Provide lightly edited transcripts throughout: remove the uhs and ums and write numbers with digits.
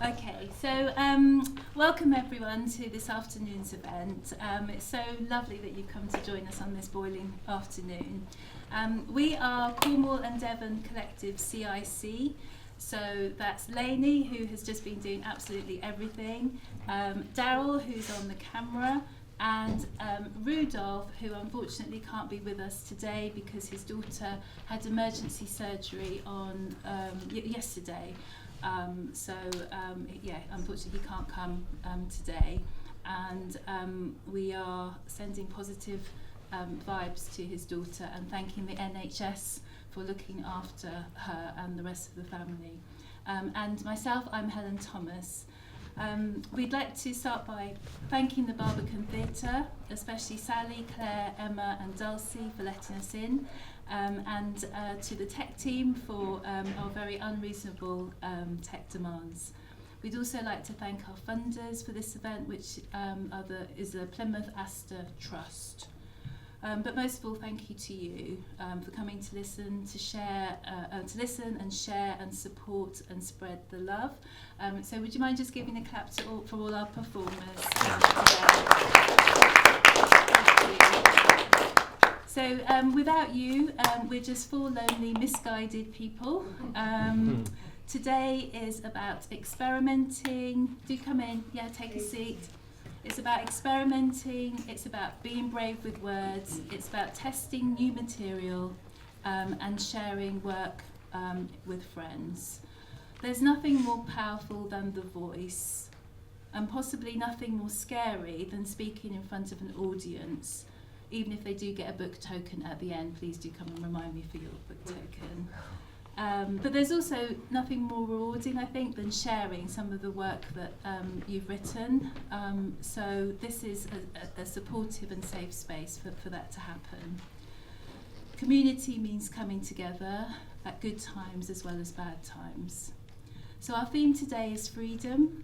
Okay, so welcome everyone to this afternoon's event. It's so lovely that you've come to join us on this boiling afternoon. We are Cornwall and Devon Collective CIC, so that's Lainey, who has just been doing absolutely everything, Daryl, who's on the camera, and Rudolph, who unfortunately can't be with us today because his daughter had emergency surgery on yesterday. Unfortunately he can't come today, and we are sending positive vibes to his daughter and thanking the NHS for looking after her and the rest of the family. And myself, I'm Helen Thomas. We'd like to start by thanking the Barbican Theatre, especially Sally, Claire, Emma and Dulcie for letting us in, and to the tech team for our very unreasonable tech demands. We'd also like to thank our funders for this event, which is the Plymouth Astor Trust. But most of all, thank you to you for coming to listen, to share, to listen and share and support and spread the love. So would you mind just giving a clap for all our performers today? So without you, we're just four lonely, misguided people. Today is about experimenting. Do come in, yeah, take a seat. It's about experimenting, it's about being brave with words, it's about testing new material and sharing work with friends. There's nothing more powerful than the voice, and possibly nothing more scary than speaking in front of an audience. Even if they do get a book token at the end, please do come and remind me for your book token. But there's also nothing more rewarding, I think, than sharing some of the work that you've written. So this is a supportive and safe space for that to happen. Community means coming together at good times as well as bad times. So our theme today is freedom,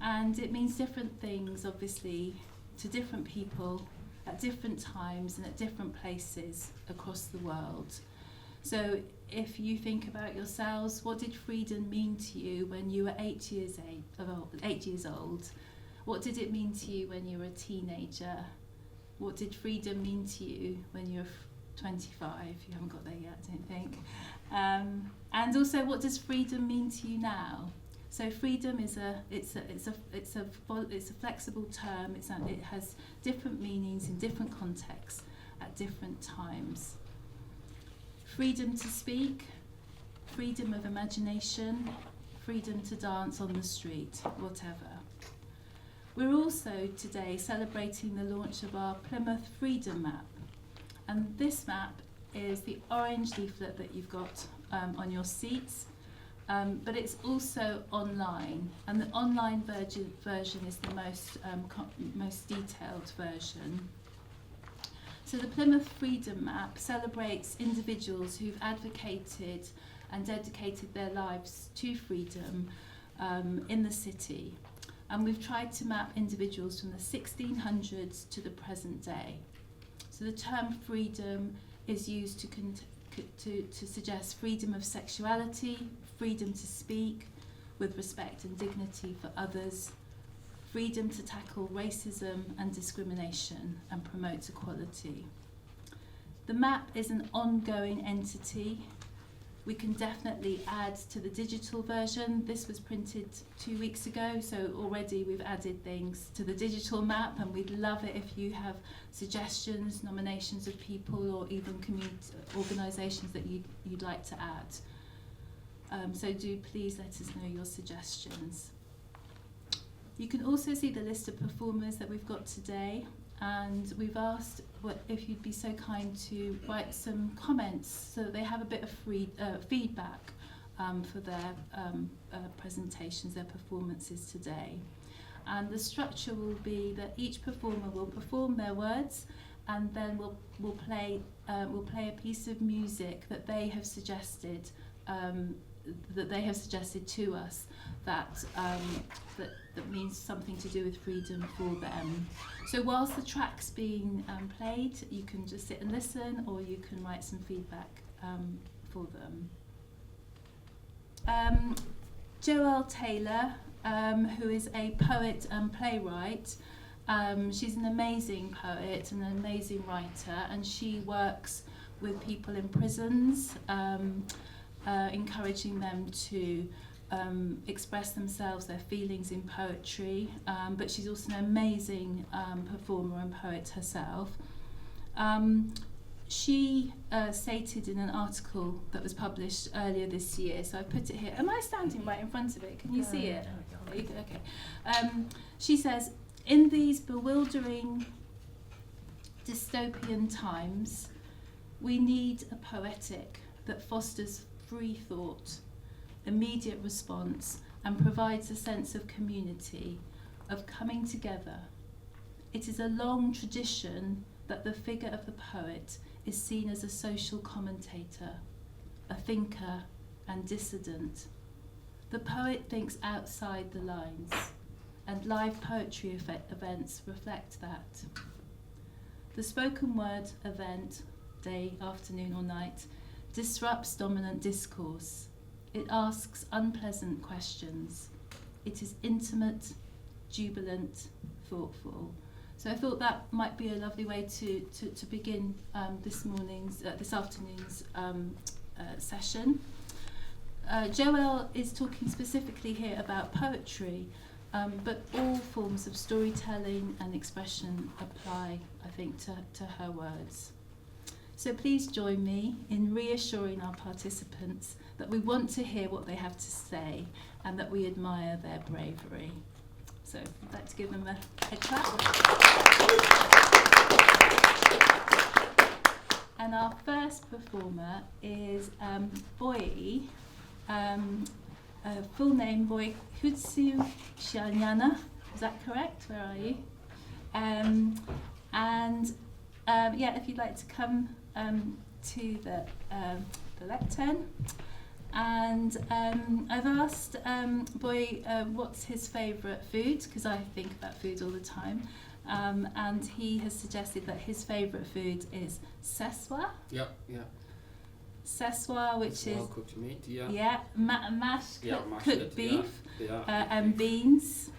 and it means different things, obviously, to different people at different times and at different places across the world. So if you think about yourselves, what did freedom mean to you when you were 8 years old? What did it mean to you when you were a teenager? What did freedom mean to you when you were 25? You haven't got there yet, I don't think. And also, what does freedom mean to you now? So freedom is a flexible term. It has different meanings in different contexts at different times. Freedom to speak, freedom of imagination, freedom to dance on the street, whatever. We're also today celebrating the launch of our Plymouth Freedom Map. And this map is the orange leaflet that you've got on your seats, but it's also online. And the online version is the most detailed version. So the Plymouth Freedom Map celebrates individuals who've advocated and dedicated their lives to freedom in the city. And we've tried to map individuals from the 1600s to the present day. So the term freedom is used to suggest freedom of sexuality, freedom to speak with respect and dignity for others, freedom to tackle racism and discrimination and promote equality. The map is an ongoing entity. We can definitely add to the digital version. This was printed 2 weeks ago, so already we've added things to the digital map, and we'd love it if you have suggestions, nominations of people, or even community organisations that you'd like to add. So do please let us know your suggestions. You can also see the list of performers that we've got today, and we've asked if you'd be so kind to write some comments so that they have a bit of feedback for their presentations, their performances today. And the structure will be that each performer will perform their words, and then we'll play a piece of music that they have suggested to us that means something to do with freedom for them. So whilst the track's being played, you can just sit and listen, or you can write some feedback for them. Joelle Taylor who is a poet and playwright. She's an amazing poet and an amazing writer, and she works with people in prisons, encouraging them to express themselves, their feelings in poetry, but she's also an amazing performer and poet herself. She stated in an article that was published earlier this year, so I put it here. Am I standing right in front of it? Can you see it? Okay. She says, in these bewildering dystopian times, we need a poetic that fosters free thought, immediate response, and provides a sense of community, of coming together. It is a long tradition that the figure of the poet is seen as a social commentator, a thinker and dissident. The poet thinks outside the lines, and live poetry events reflect that. The spoken word event, day, afternoon or night, disrupts dominant discourse. It asks unpleasant questions. It is intimate, jubilant, thoughtful. So I thought that might be a lovely way to begin this afternoon's session. Joelle is talking specifically here about poetry, but all forms of storytelling and expression apply, I think, to her words. So please join me in reassuring our participants that we want to hear what they have to say and that we admire their bravery. So I'd like to give them a clap. And our first performer is Boy, full name Boy Hutsu Shianyana. Is that correct? Where are you? If you'd like to come to the lectern. And I've asked Boy what's his favourite food, because I think about food all the time. And he has suggested that his favourite food is seswa. Yeah. Seswa, which is cooked meat. Mashed cooked beef and beans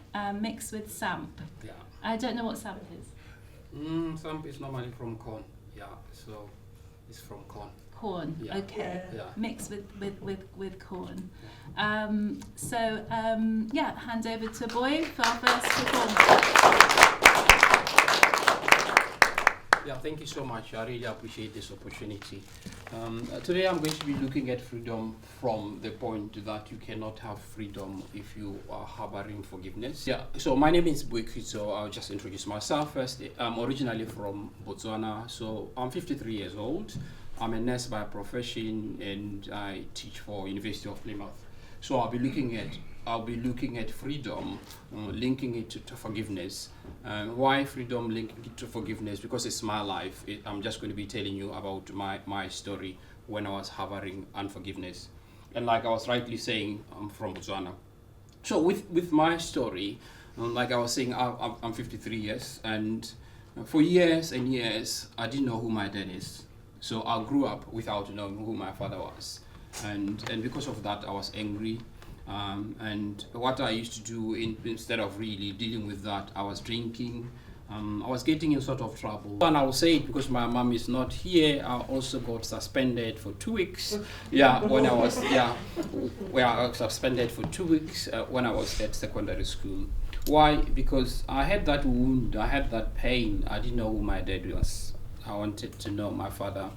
mixed with samp. Yeah. I don't know what samp is. Samp is normally from corn. Yeah, so it's from corn. Corn, Yeah. okay. Yeah. Mixed with corn. Hand over to Boy for our first performance. Yeah, thank you so much. I really appreciate this opportunity. Today I'm going to be looking at freedom from the point that you cannot have freedom if you are harboring forgiveness. Yeah, so my name is Boyki, so I'll just introduce myself first. I'm originally from Botswana, so I'm 53 years old. I'm a nurse by profession and I teach for University of Plymouth. So I'll be looking at freedom, linking it to forgiveness. Why freedom linking it to forgiveness? Because it's my life. I'm just going to be telling you about my story when I was harboring unforgiveness. And like I was rightly saying, I'm from Botswana. So with my story, like I was saying, I'm 53 years, and for years and years, I didn't know who my dad is. So I grew up without knowing who my father was. And because of that, I was angry. And what I used to do instead of really dealing with that, I was drinking. I was getting in sort of trouble. And I will say it because my mom is not here. I also got suspended for 2 weeks. Yeah, when I was, where I was suspended for 2 weeks when I was at secondary school. Why? Because I had that wound, I had that pain. I didn't know who my dad was. I wanted to know my father.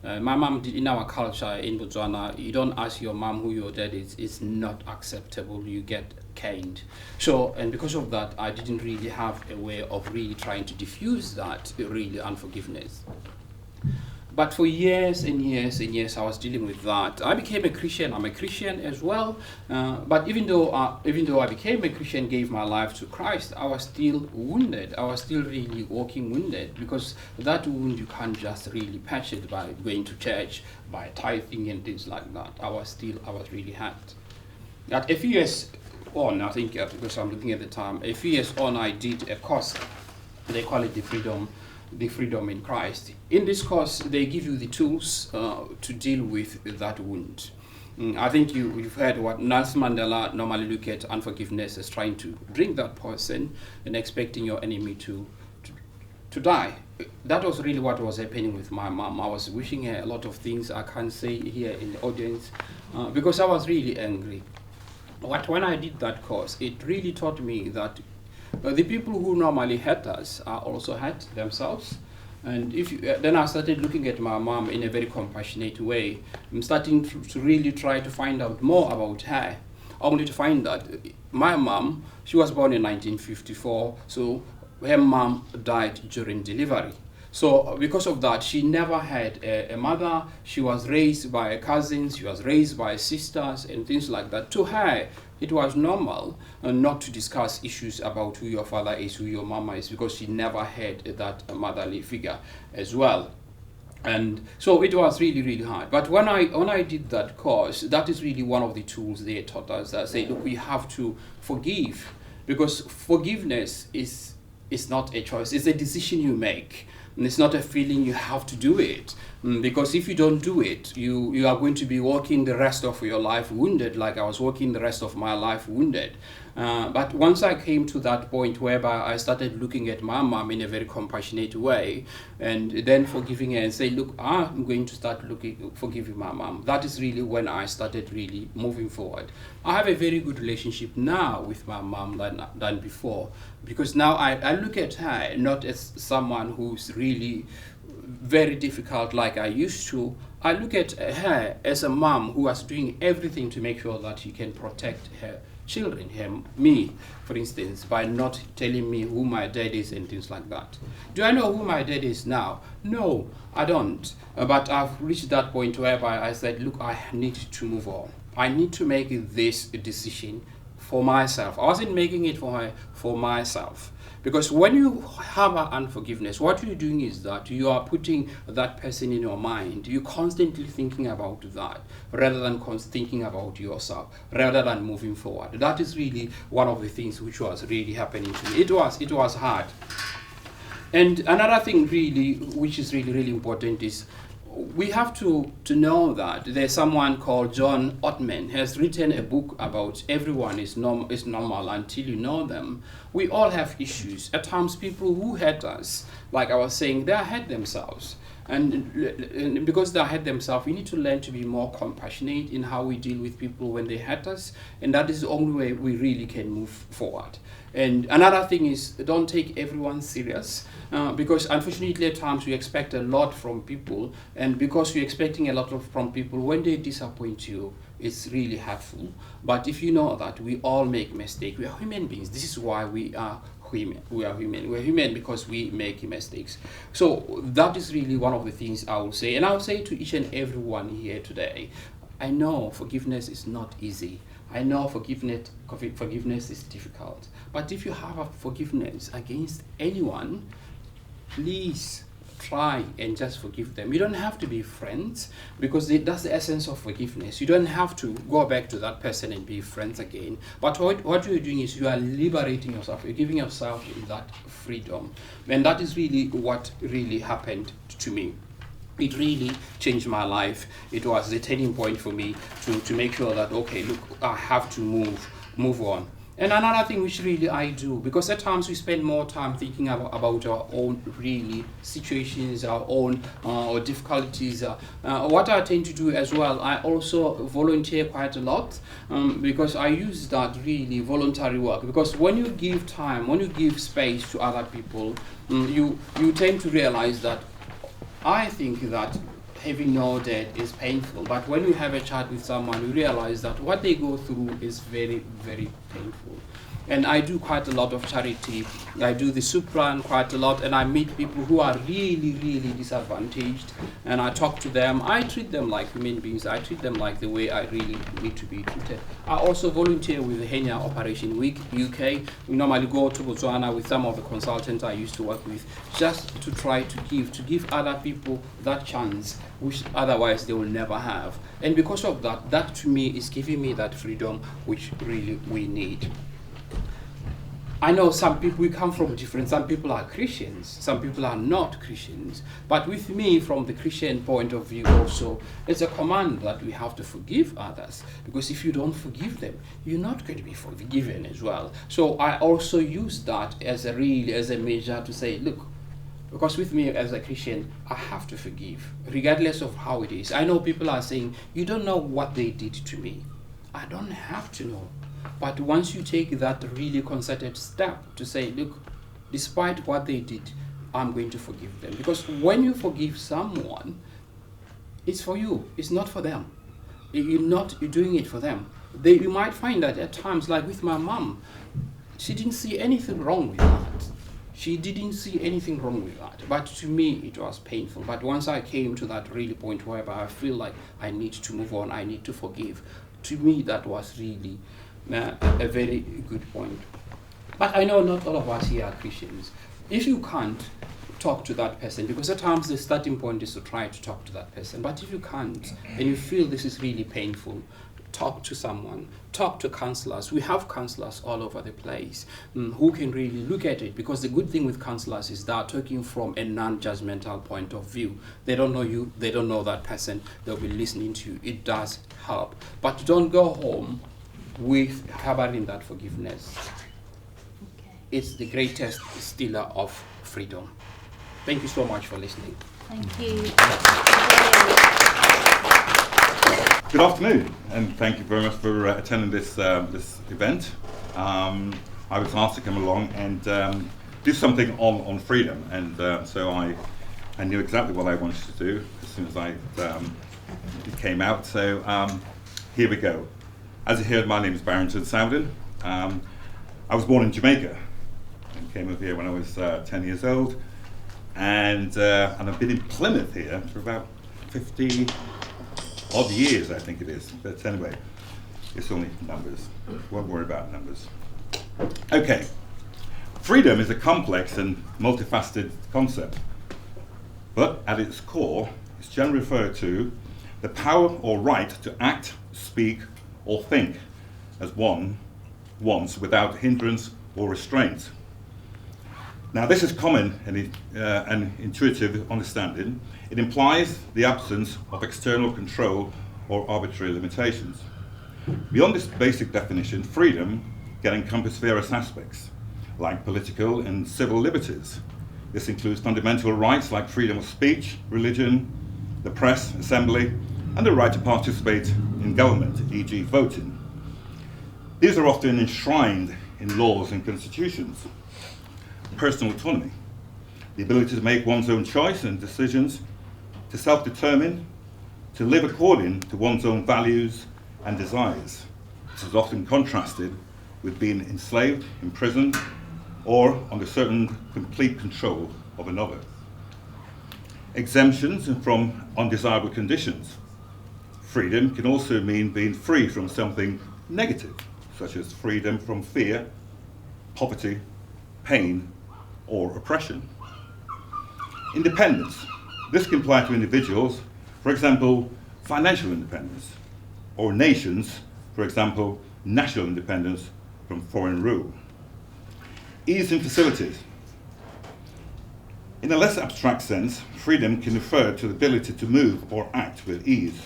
My mom, in our culture in Botswana, you don't ask your mom who your dad is. It's not acceptable. You get caned. So, and because of that, I didn't really have a way of really trying to diffuse that really unforgiveness. But for years and years and years, I was dealing with that. I became a Christian. I'm a Christian as well. But even though I became a Christian, gave my life to Christ, I was still wounded. I was still really walking wounded, because that wound you can't just really patch it by going to church, by tithing and things like that. I was really hurt. At a few years on, I think, because I'm looking at the time, a few years on, I did a course. They call it the freedom in Christ. In this course, they give you the tools to deal with that wound. I think you've heard what Nelson Mandela normally look at unforgiveness as trying to drink that person and expecting your enemy to die. That was really what was happening with my mom. I was wishing her a lot of things I can't say here in the audience because I was really angry. But when I did that course, it really taught me that the people who normally hurt us are also hurt themselves. And then I started looking at my mom in a very compassionate way. I'm starting to really try to find out more about her, only to find that my mom, she was born in 1954, so her mom died during delivery. So because of that, she never had a mother. She was raised by cousins, she was raised by sisters and things like that. To her, it was normal not to discuss issues about who your father is, who your mama is, because she never had that motherly figure as well. And so it was really, really hard. But when I did that course, that is really one of the tools they taught us that say, look, we have to forgive, because forgiveness is not a choice, it's a decision you make. And it's not a feeling you have to do it. Because if you don't do it, you are going to be walking the rest of your life wounded, like I was walking the rest of my life wounded. But once I came to that point whereby I started looking at my mom in a very compassionate way, and then forgiving her and say, look, I'm going to start forgiving my mom. That is really when I started really moving forward. I have a very good relationship now with my mom than before, because now I look at her not as someone who's really very difficult like I used to. I look at her as a mom who was doing everything to make sure that she can protect her children, me, for instance, by not telling me who my dad is and things like that. Do I know who my dad is now? No, I don't. But I've reached that point whereby I said, look, I need to move on. I need to make this decision for myself. I wasn't making it for her, for myself. Because when you have unforgiveness, what you're doing is that you are putting that person in your mind. You're constantly thinking about that rather than thinking about yourself, rather than moving forward. That is really one of the things which was really happening to me. It was hard. And another thing really, which is really, really important is we have to know that there's someone called John Ottman has written a book about everyone is normal until you know them. We all have issues. At times, people who hurt us, like I was saying, they hurt themselves. And because they hurt themselves, we need to learn to be more compassionate in how we deal with people when they hurt us. And that is the only way we really can move forward. And another thing is, don't take everyone serious, because unfortunately at times we expect a lot from people, and because we're expecting a lot from people, when they disappoint you, it's really hurtful. But if you know that we all make mistakes, we are human beings. This is why we are human. We're human because we make mistakes. So that is really one of the things I will say. And I will say to each and everyone here today, I know forgiveness is not easy. I know forgiveness is difficult. But if you have a forgiveness against anyone, please try and just forgive them. You don't have to be friends, because that's the essence of forgiveness. You don't have to go back to that person and be friends again. But what you're doing is you are liberating yourself. You're giving yourself that freedom. And that is really what really happened to me. It really changed my life. It was the turning point for me to make sure that, okay, look, I have to move on. And another thing which really I do, because at times we spend more time thinking about our own really situations, our own or difficulties. What I tend to do as well, I also volunteer quite a lot, because I use that really voluntary work. Because when you give time, when you give space to other people, you tend to realize that I think that having no dad is painful, but when you have a chat with someone, you realize that what they go through is very, very painful. And I do quite a lot of charity. I do the soup run quite a lot, and I meet people who are really, really disadvantaged, and I talk to them. I treat them like human beings. I treat them like the way I really need to be treated. I also volunteer with the Henya Operation Week UK. We normally go to Botswana with some of the consultants I used to work with, just to try to give other people that chance, which otherwise they will never have. And because of that, that to me is giving me that freedom which really we need. I know some people, we come from different, some people are Christians, some people are not Christians. But with me, from the Christian point of view also, it's a command that we have to forgive others. Because if you don't forgive them, you're not going to be forgiven as well. So I also use that as a measure to say, look, because with me as a Christian, I have to forgive, regardless of how it is. I know people are saying, you don't know what they did to me. I don't have to know. But once you take that really concerted step to say, look, despite what they did, I'm going to forgive them. Because when you forgive someone, it's for you, it's not for them. You're doing it for them. You might find that at times, like with my mom, she didn't see anything wrong with that. She didn't see anything wrong with that. But to me, it was painful. But once I came to that really point where I feel like I need to move on, I need to forgive, to me, that was really a very good point. But I know not all of us here are Christians. If you can't talk to that person, because at times the starting point is to try to talk to that person, but if you can't and you feel this is really painful, talk to someone, talk to counselors. We have counselors all over the place who can really look at it, because the good thing with counselors is they're talking from a non-judgmental point of view. They don't know you, they don't know that person, they'll be listening to you. It does help. But don't go home with harboring that forgiveness. Okay. It's the greatest stealer of freedom. Thank you so much for listening. Thank you. Good afternoon, and thank you very much for attending this event. I was asked to come along and do something on freedom, and so I knew exactly what I wanted to do as soon as it came out. So here we go. As you heard, my name is Barrington Sowden. I was born in Jamaica and came over here when I was 10 years old, and I've been in Plymouth here for about 50 odd years, I think it is. But anyway, it's only numbers. Won't worry about numbers. Okay, freedom is a complex and multifaceted concept, but at its core, it's generally referred to the power or right to act, speak, or think as one wants without hindrance or restraint. Now, this is common and intuitive understanding. It implies the absence of external control or arbitrary limitations. Beyond this basic definition, freedom can encompass various aspects, like political and civil liberties. This includes fundamental rights like freedom of speech, religion, the press, assembly, and the right to participate in government, e.g. voting. These are often enshrined in laws and constitutions. Personal autonomy, the ability to make one's own choice and decisions, to self-determine, to live according to one's own values and desires. This is often contrasted with being enslaved, imprisoned, or under certain complete control of another. Exemptions from undesirable conditions. Freedom can also mean being free from something negative, such as freedom from fear, poverty, pain, or oppression. Independence. This can apply to individuals, for example, financial independence, or nations, for example, national independence from foreign rule. Ease in facilities. In a less abstract sense, freedom can refer to the ability to move or act with ease,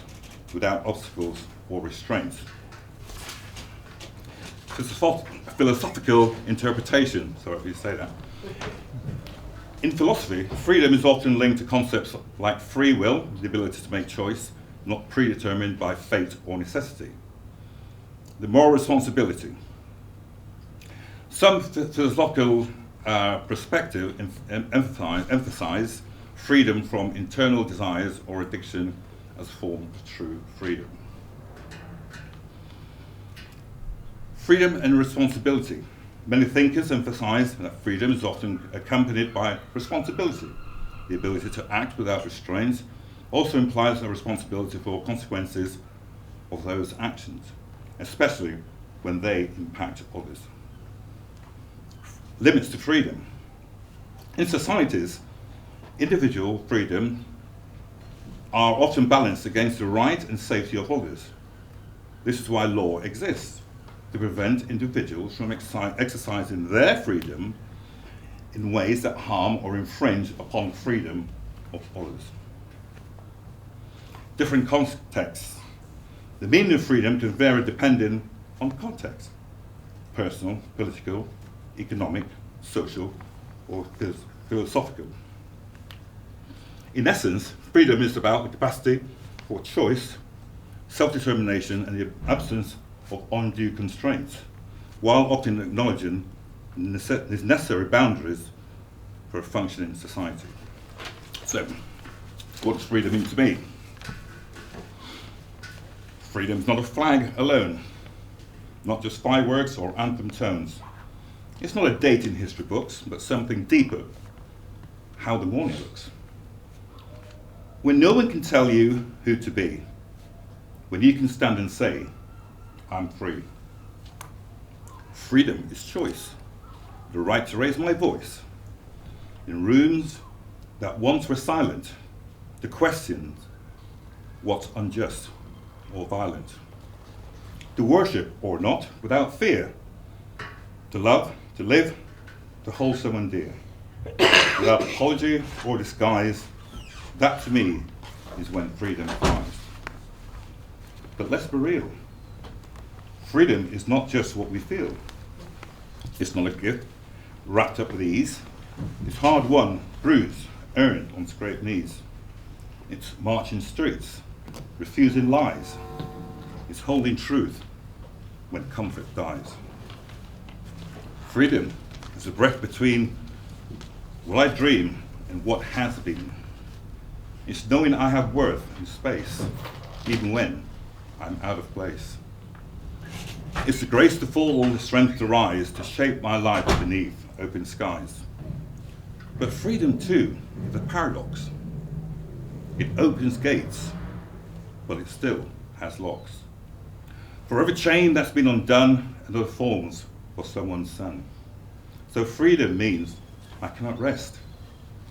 without obstacles or restraints. It's a philosophical interpretation, sorry if you say that. In philosophy, freedom is often linked to concepts like free will, the ability to make choice, not predetermined by fate or necessity. The moral responsibility. Some philosophical perspectives emphasize freedom from internal desires or addiction as a form of true freedom. Freedom and responsibility. Many thinkers emphasize that freedom is often accompanied by responsibility. The ability to act without restraints also implies a responsibility for consequences of those actions, especially when they impact others. Limits to freedom. In societies, individual freedom are often balanced against the right and safety of others. This is why law exists. to prevent individuals from exercising their freedom in ways that harm or infringe upon freedom of others. Different contexts. The meaning of freedom can vary depending on context: personal, political, economic, social, or philosophical. In essence, freedom is about the capacity for choice, self-determination, and the absence of undue constraints, while often acknowledging the necessary boundaries for a functioning society. So, what does freedom mean to me? Freedom is not a flag alone, not just fireworks or anthem tones. It's not a date in history books, but something deeper: how the morning looks. When no one can tell you who to be, when you can stand and say, I'm free. Freedom is choice, the right to raise my voice in rooms that once were silent, to question what's unjust or violent, to worship or not without fear, to love, to live, to hold someone dear, without apology or disguise. That to me is when freedom flies. But let's be real. Freedom is not just what we feel. It's not a gift wrapped up with ease. It's hard won, bruised, earned on scraped knees. It's marching streets, refusing lies. It's holding truth when comfort dies. Freedom is a breath between what I dream and what has been. It's knowing I have worth in space, even when I'm out of place. It's the grace to fall and the strength to rise, to shape my life beneath open skies. But freedom too is a paradox. It opens gates, but it still has locks. For every chain that's been undone, another forms for someone's son. So freedom means I cannot rest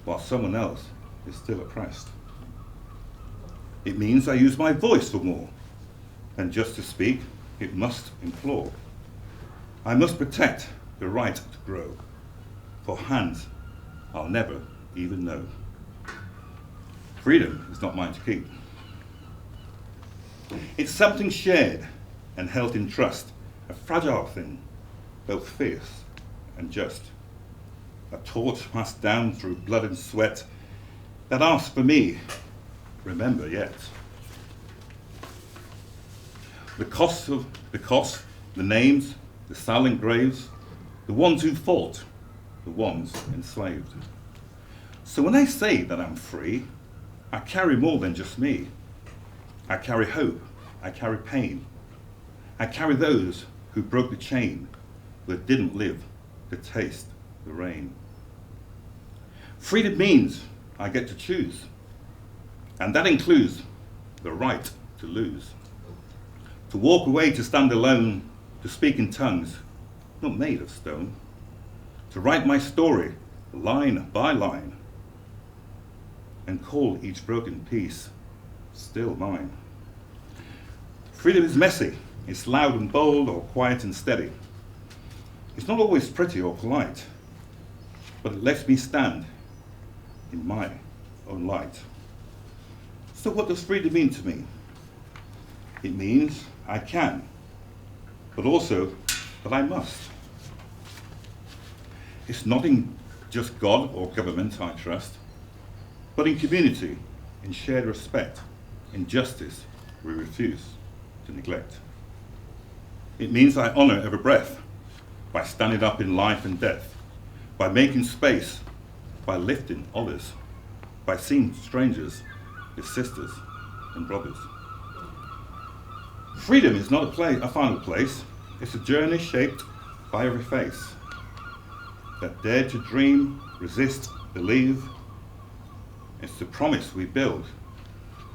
while someone else is still oppressed. It means I use my voice for more than just to speak. It must implore. I must protect the right to grow, for hands I'll never even know. Freedom is not mine to keep. It's something shared and held in trust, a fragile thing, both fierce and just. A torch passed down through blood and sweat that asks for me, remember yet. The cost, the names, the silent graves, the ones who fought, the ones enslaved. So when I say that I'm free, I carry more than just me. I carry hope, I carry pain. I carry those who broke the chain but didn't live to taste the rain. Freedom means I get to choose, and that includes the right to lose. To walk away, to stand alone, to speak in tongues not made of stone. To write my story line by line and call each broken piece still mine. Freedom is messy. It's loud and bold or quiet and steady. It's not always pretty or polite, but it lets me stand in my own light. So what does freedom mean to me? It means I can, but also that I must. It's not in just God or government I trust, but in community, in shared respect, in justice we refuse to neglect. It means I honor every breath by standing up in life and death, by making space, by lifting others, by seeing strangers as sisters and brothers. Freedom is not a final place. It's a journey shaped by every face that dared to dream, resist, believe. It's the promise we build,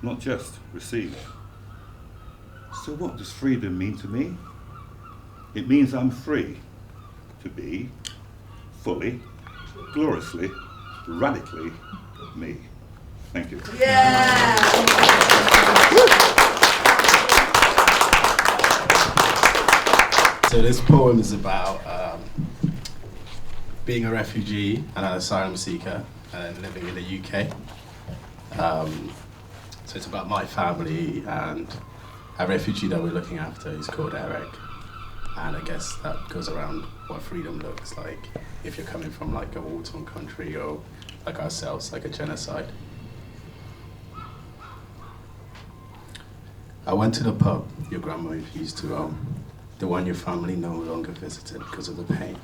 not just receive. So what does freedom mean to me? It means I'm free to be fully, gloriously, radically me. Thank you. So this poem is about being a refugee and an asylum seeker and living in the UK. So it's about my family and a refugee that we're looking after is called Eric. And I guess that goes around what freedom looks like if you're coming from like a war-torn country or like ourselves, like a genocide. I went to the pub your grandma used to own, the one your family no longer visited because of the pain.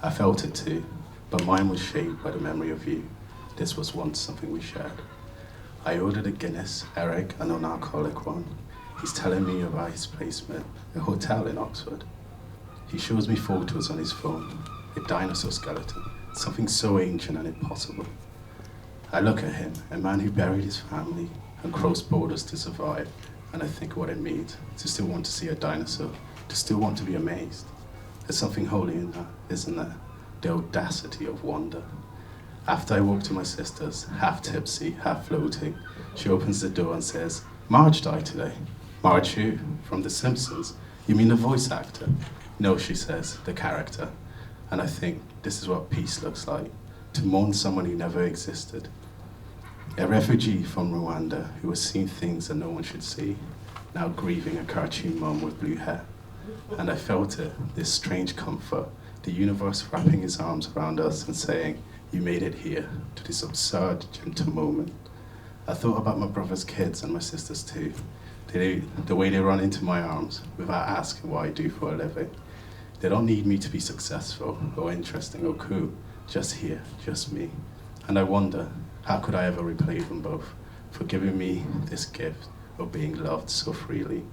I felt it too, but mine was shaped by the memory of you. This was once something we shared. I ordered a Guinness, Eric, a non-alcoholic one. He's telling me about his placement, a hotel in Oxford. He shows me photos on his phone, a dinosaur skeleton, something so ancient and impossible. I look at him, a man who buried his family and crossed borders to survive, and I think what it means to still want to see a dinosaur, to still want to be amazed. There's something holy in that, isn't there? The audacity of wonder. After I walk to my sister's, half tipsy, half floating, she opens the door and says, "Marge died today." "Marge who? From The Simpsons? You mean the voice actor?" "No," she says, "the character." And I think this is what peace looks like, to mourn someone who never existed. A refugee from Rwanda who has seen things that no one should see, now grieving a cartoon mum with blue hair. And I felt it, this strange comfort, the universe wrapping his arms around us and saying, "You made it here," to this absurd, gentle moment. I thought about my brother's kids and my sister's too. The way they run into my arms without asking what I do for a living. They don't need me to be successful or interesting or cool, just here, just me. And I wonder, how could I ever repay them both for giving me this gift of being loved so freely?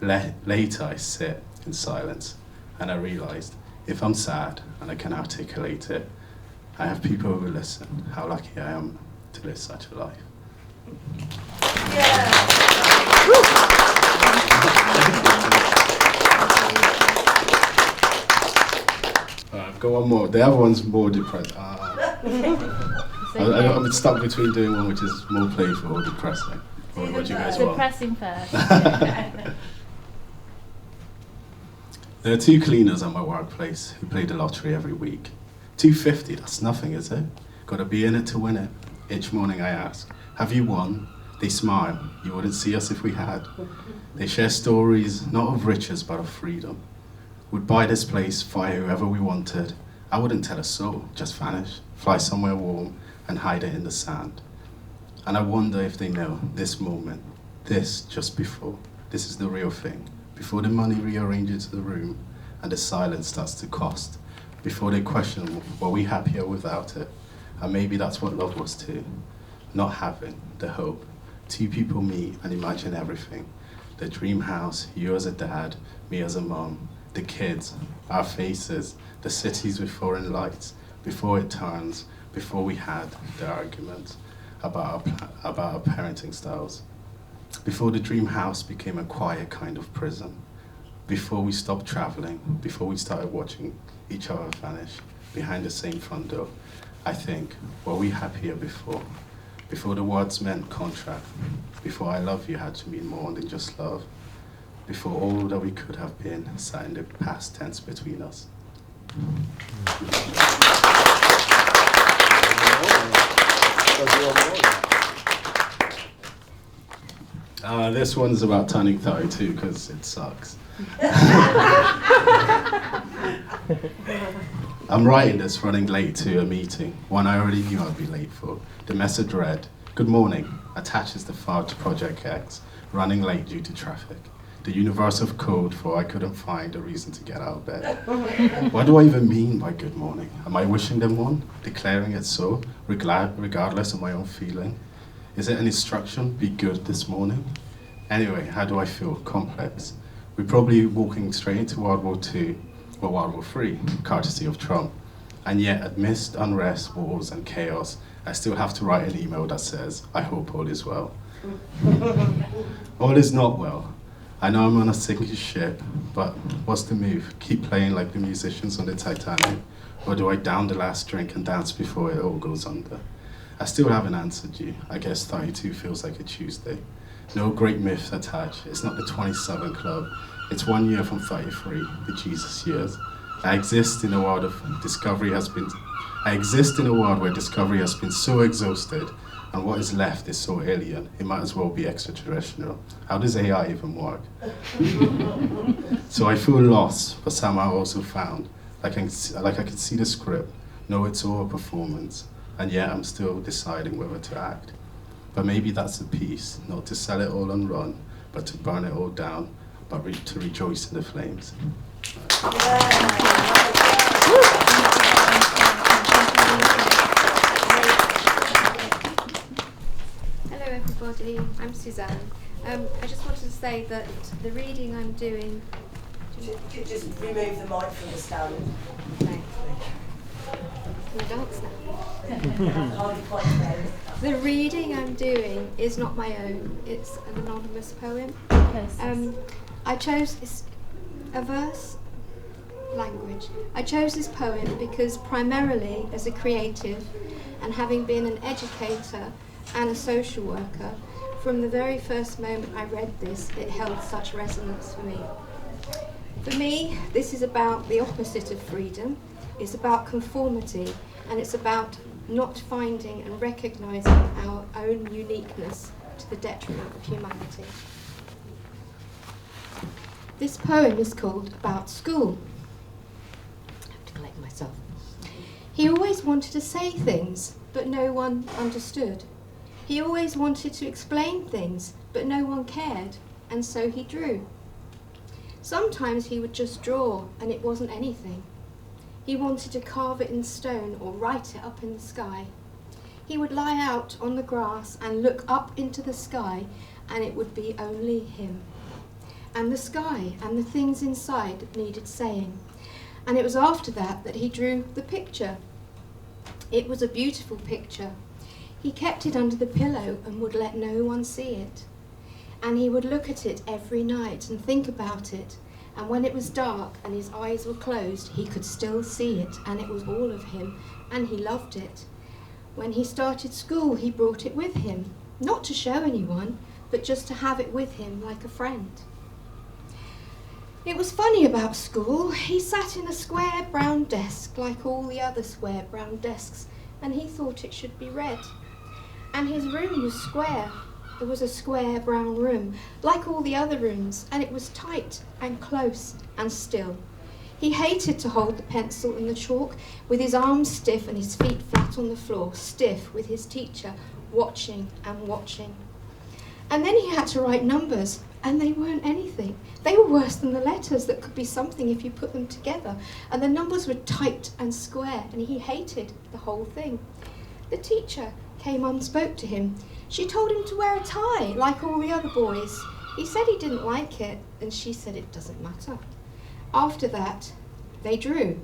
Later I sit in silence and I realized if I'm sad and I can articulate it, I have people who will listen. How lucky I am to live such a life. I've got one more. The other one's more depressing. I'm stuck between doing one which is more playful or depressing. What do you guys want? Depressing first. There are two cleaners at my workplace who play the lottery every week. $250, that's nothing, is it? Gotta be in it to win it. Each morning I ask, "Have you won?" They smile. You wouldn't see us if we had. They share stories, not of riches, but of freedom. Would buy this place, fire whoever we wanted. I wouldn't tell a soul, just vanish, fly somewhere warm, and hide it in the sand. And I wonder if they know this moment, this just before, this is the real thing. Before the money rearranges the room and the silence starts to cost, before they question, were we happier without it? And maybe that's what love was too. Not having the hope. Two people meet and imagine everything. The dream house, you as a dad, me as a mom, the kids, our faces, the cities with foreign lights, before it turns, before we had the arguments about our parenting styles. Before the dream house became a quiet kind of prison. Before we stopped traveling, before we started watching each other vanish behind the same front door. I think, were we happier before? Before the words meant contract, before I love you had to mean more than just love, before all that we could have been sat in the past tense between us. This one's about turning 32 because it sucks. I'm writing this running late to a meeting, one I already knew I'd be late for. The message read, "Good morning," attaches the file to Project X, running late due to traffic. The universe of code for I couldn't find a reason to get out of bed. What do I even mean by good morning? Am I wishing them one? Declaring it so, regardless of my own feeling? Is it an instruction, be good this morning? Anyway, how do I feel? Complex. We're probably walking straight into World War II or World War III, courtesy of Trump. And yet, amidst unrest, wars, and chaos, I still have to write an email that says, "I hope all is well." All is not well. I know I'm on a sinking ship, but what's the move? Keep playing like the musicians on the Titanic? Or do I down the last drink and dance before it all goes under? I still haven't answered you. I guess 32 feels like a Tuesday. No great myths attached. It's not the 27 Club. It's 1 year from 33, the Jesus years. I exist in a world where discovery has been so exhausted, and what is left is so alien, it might as well be extraterrestrial. How does AI even work? So I feel lost, but somehow also found. Like I can see the script, know it's all a performance, and yet I'm still deciding whether to act. But maybe that's the piece, not to sell it all and run, but to burn it all down, but to rejoice in the flames. Hello everybody, I'm Suzanne. I just wanted to say that the reading I'm doing... Could just remove the mic from the stand. Thanks. Can I dance now? Hardly quite there. The reading I'm doing is not my own, it's an anonymous poem. I chose a verse language. I chose this poem because primarily as a creative and having been an educator and a social worker, from the very first moment I read this, it held such resonance for me. For me, this is about the opposite of freedom. It's about conformity, and it's about not finding and recognising our own uniqueness to the detriment of humanity. This poem is called About School. I have to collect myself. He always wanted to say things, but no one understood. He always wanted to explain things, but no one cared, and so he drew. Sometimes he would just draw, and it wasn't anything. He wanted to carve it in stone or write it up in the sky. He would lie out on the grass and look up into the sky, and it would be only him. And the sky and the things inside needed saying. And it was after that that he drew the picture. It was a beautiful picture. He kept it under the pillow and would let no one see it. And he would look at it every night and think about it. And when it was dark and his eyes were closed, he could still see it, and it was all of him, and he loved it. When he started school, he brought it with him, not to show anyone, but just to have it with him like a friend. It was funny about school. He sat in a square brown desk like all the other square brown desks, and he thought it should be red. And his room was square. It was a square brown room, like all the other rooms, and it was tight and close and still. He hated to hold the pencil and the chalk with his arms stiff and his feet flat on the floor, stiff with his teacher watching and watching. And then he had to write numbers, and they weren't anything. They were worse than the letters that could be something if you put them together. And the numbers were tight and square, and he hated the whole thing. The teacher came and spoke to him. She told him to wear a tie, like all the other boys. He said he didn't like it, and she said it doesn't matter. After that, they drew.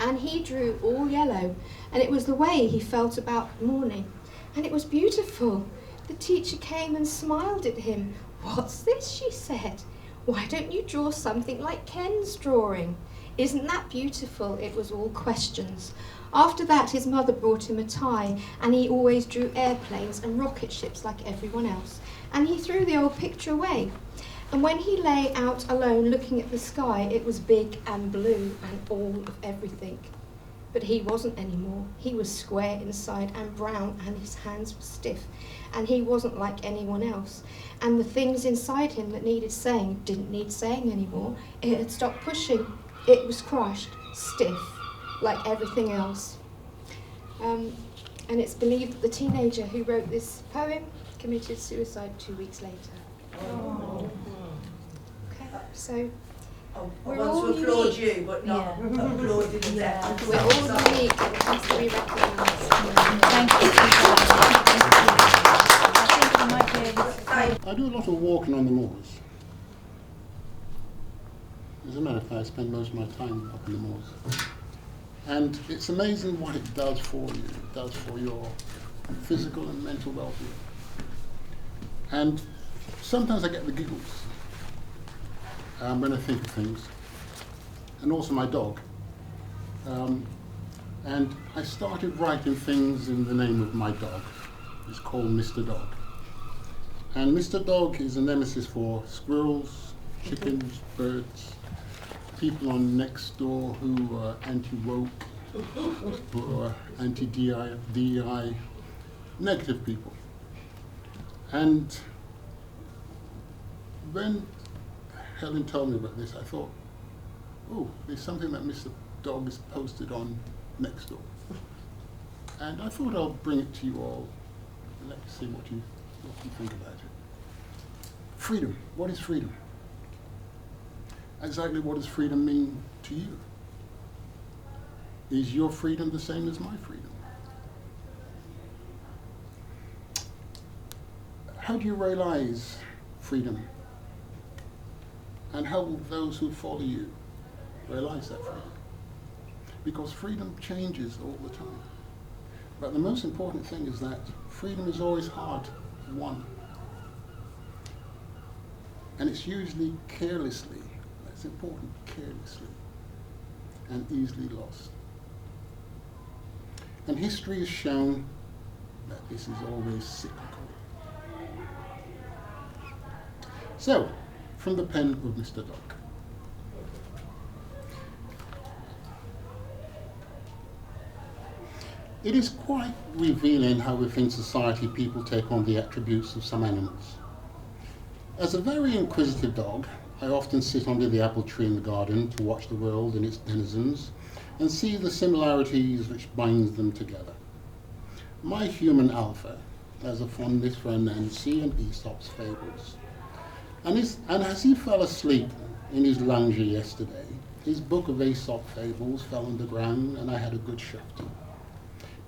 And he drew all yellow, and it was the way he felt about morning. And it was beautiful. The teacher came and smiled at him. "What's this?" she said. "Why don't you draw something like Ken's drawing? Isn't that beautiful?" It was all questions. After that, his mother brought him a tie, and he always drew airplanes and rocket ships like everyone else. And he threw the old picture away. And when he lay out alone looking at the sky, it was big and blue and all of everything. But he wasn't anymore. He was square inside and brown, and his hands were stiff, and he wasn't like anyone else. And the things inside him that needed saying didn't need saying anymore. It had stopped pushing. It was crushed, stiff, like everything else. And it's believed that the teenager who wrote this poem committed suicide 2 weeks later. Oh. Okay, so I we're want all to applaud unique. you, but not applaud in the depth. We're all unique and it has to be recognised. Thank you. I think I might be able to... I do a lot of walking on the moors. As a matter of fact, I spend most of my time up in the moors. And it's amazing what it does for you. It does for your physical and mental well-being. And sometimes I get the giggles when I think of things. And also my dog. And I started writing things in the name of my dog. It's called Mr. Dog. And Mr. Dog is a nemesis for squirrels, chickens, birds, people on next door who are anti-woke, who are anti-DEI, negative people. And when Helen told me about this, I thought, oh, there's something that Mr. Dog has posted on Nextdoor. And I thought I'll bring it to you all. Let's see what you think about it. Freedom. What is freedom? Exactly what does freedom mean to you? Is your freedom the same as my freedom? How do you realize freedom? And how will those who follow you realize that freedom? Because freedom changes all the time. But the most important thing is that freedom is always hard won. And it's usually carelessly, that's important, carelessly, and easily lost. And history has shown that this is always cyclical. So, from the pen of Mr. Dog. It is quite revealing how within society people take on the attributes of some animals. As a very inquisitive dog, I often sit under the apple tree in the garden to watch the world and its denizens and see the similarities which binds them together. My human alpha has a fondness for Nancy and Aesop's fables. And as he fell asleep in his lounger yesterday, his book of Aesop fables fell on the ground and I had a good shot.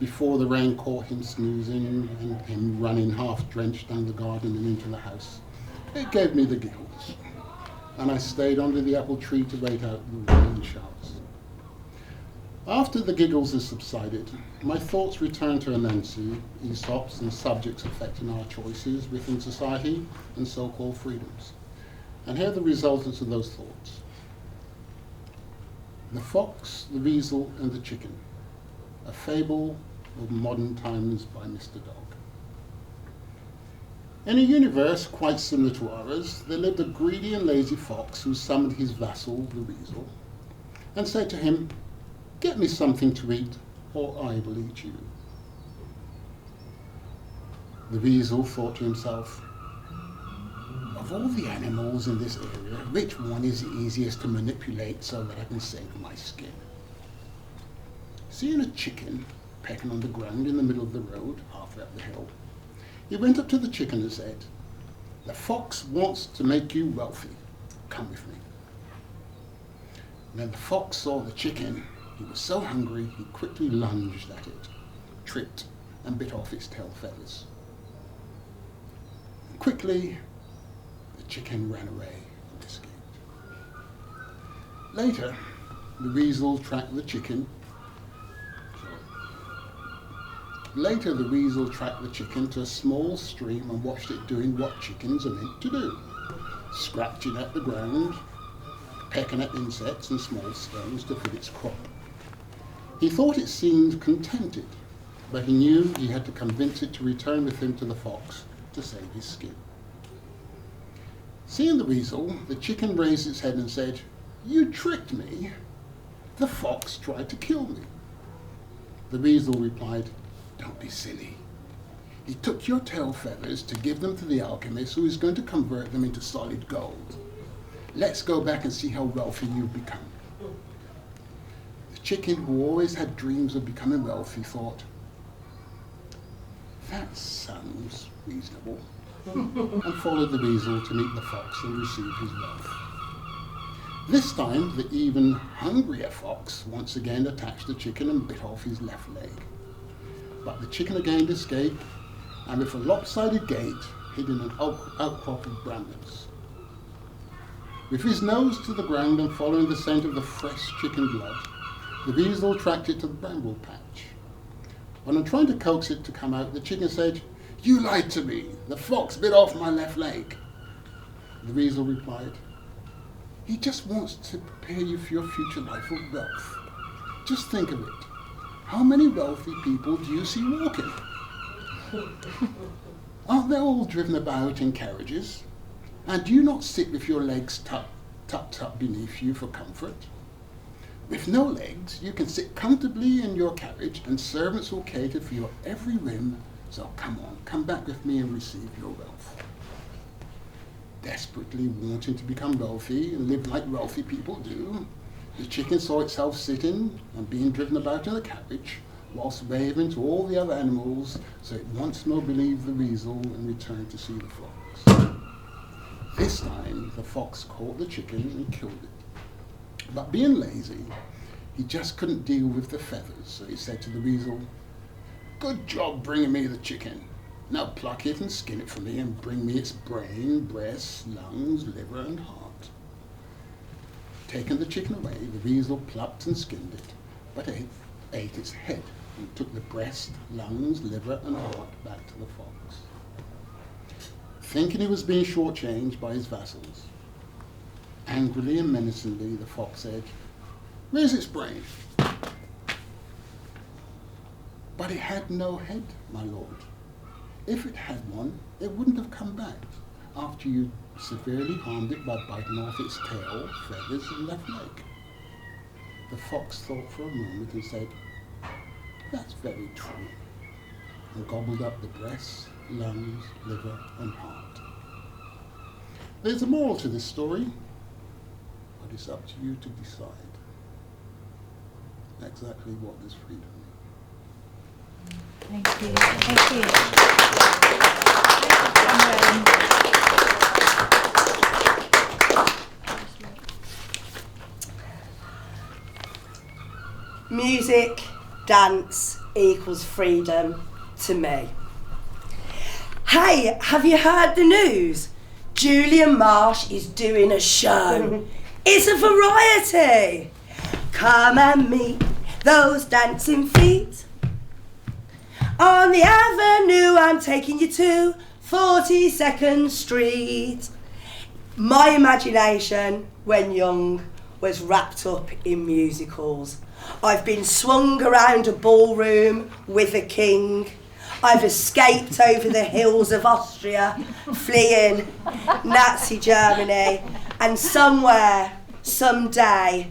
Before the rain caught him snoozing and him running half drenched down the garden and into the house, it gave me the giggles. And I stayed under the apple tree to wait out the rain showers. After the giggles had subsided, my thoughts returned to Anansi, Aesop's and subjects affecting our choices within society and so-called freedoms. And here are the resultants of those thoughts. The fox, the weasel and the chicken. A fable of modern times by Mr. Dog. In a universe quite similar to ours, there lived a greedy and lazy fox who summoned his vassal, the weasel, and said to him, "Get me something to eat, or I will eat you." The weasel thought to himself, "Of all the animals in this area, which one is the easiest to manipulate so that I can save my skin?" Seeing a chicken pecking on the ground in the middle of the road, halfway up the hill, he went up to the chicken and said, "The fox wants to make you wealthy. Come with me." And then the fox saw the chicken. He was so hungry, he quickly lunged at it, tripped, and bit off its tail feathers. Quickly, the chicken ran away and escaped. Later, the weasel tracked the chicken to a small stream and watched it doing what chickens are meant to do, scratching at the ground, pecking at insects and small stones to feed its crop. He thought it seemed contented, but he knew he had to convince it to return with him to the fox to save his skin. Seeing the weasel, the chicken raised its head and said, "You tricked me. The fox tried to kill me." The weasel replied, "Don't be silly. He took your tail feathers to give them to the alchemist who is going to convert them into solid gold. Let's go back and see how wealthy you've become." The chicken, who always had dreams of becoming wealthy, thought, "That sounds reasonable," and followed the weasel to meet the fox and receive his wealth. This time, the even hungrier fox once again attacked the chicken and bit off his left leg. But the chicken again escaped, and with a lopsided gait, hid in an outcrop of brambles. With his nose to the ground and following the scent of the fresh chicken blood, the weasel tracked it to the bramble patch. When on trying to coax it to come out, the chicken said, "You lied to me. The fox bit off my left leg." The weasel replied, "He just wants to prepare you for your future life of wealth. Just think of it. How many wealthy people do you see walking?" Aren't they all driven about in carriages? And do you not sit with your legs tucked up beneath you for comfort? With no legs, you can sit comfortably in your carriage, and servants will cater for your every whim. So come on, come back with me and receive your wealth. Desperately wanting to become wealthy and live like wealthy people do, the chicken saw itself sitting and being driven about in a carriage, whilst waving to all the other animals, so it once more believed the weasel and returned to see the fox. This time, the fox caught the chicken and killed it. But being lazy, he just couldn't deal with the feathers, so he said to the weasel, "Good job bringing me the chicken. Now pluck it and skin it for me and bring me its brain, breast, lungs, liver and heart." Taking the chicken away, the weasel plucked and skinned it, but ate its head and took the breast, lungs, liver and heart back to the fox. Thinking he was being shortchanged by his vassals, angrily and menacingly the fox said, "Where's its brain?" "But it had no head, my lord. If it had one, it wouldn't have come back after you severely harmed it by biting off its tail, feathers and left leg." The fox thought for a moment and said, "That's very true," and gobbled up the breast, lungs, liver and heart. There's a moral to this story, but it's up to you to decide exactly what is freedom. Thank you. Thank you. Music, dance equals freedom to me. Hey, have you heard the news? Julian Marsh is doing a show. It's a variety. Come and meet those dancing feet. On the avenue I'm taking you to 42nd Street. My imagination when young was wrapped up in musicals. I've been swung around a ballroom with a king. I've escaped over the hills of Austria, fleeing Nazi Germany, and somewhere, someday,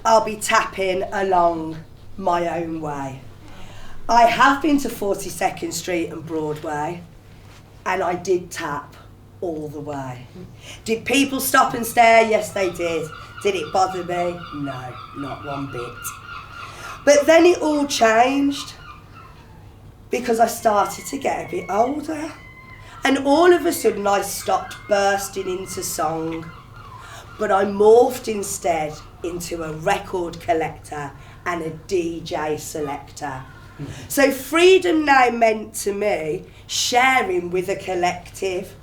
I'll be tapping along my own way. I have been to 42nd Street and Broadway, and I did tap all the way. Did people stop and stare? Yes, they did. Did it bother me? No, not one bit. But then it all changed because I started to get a bit older, and all of a sudden I stopped bursting into song, but I morphed instead into a record collector and a DJ selector. So freedom now meant to me sharing with a collective,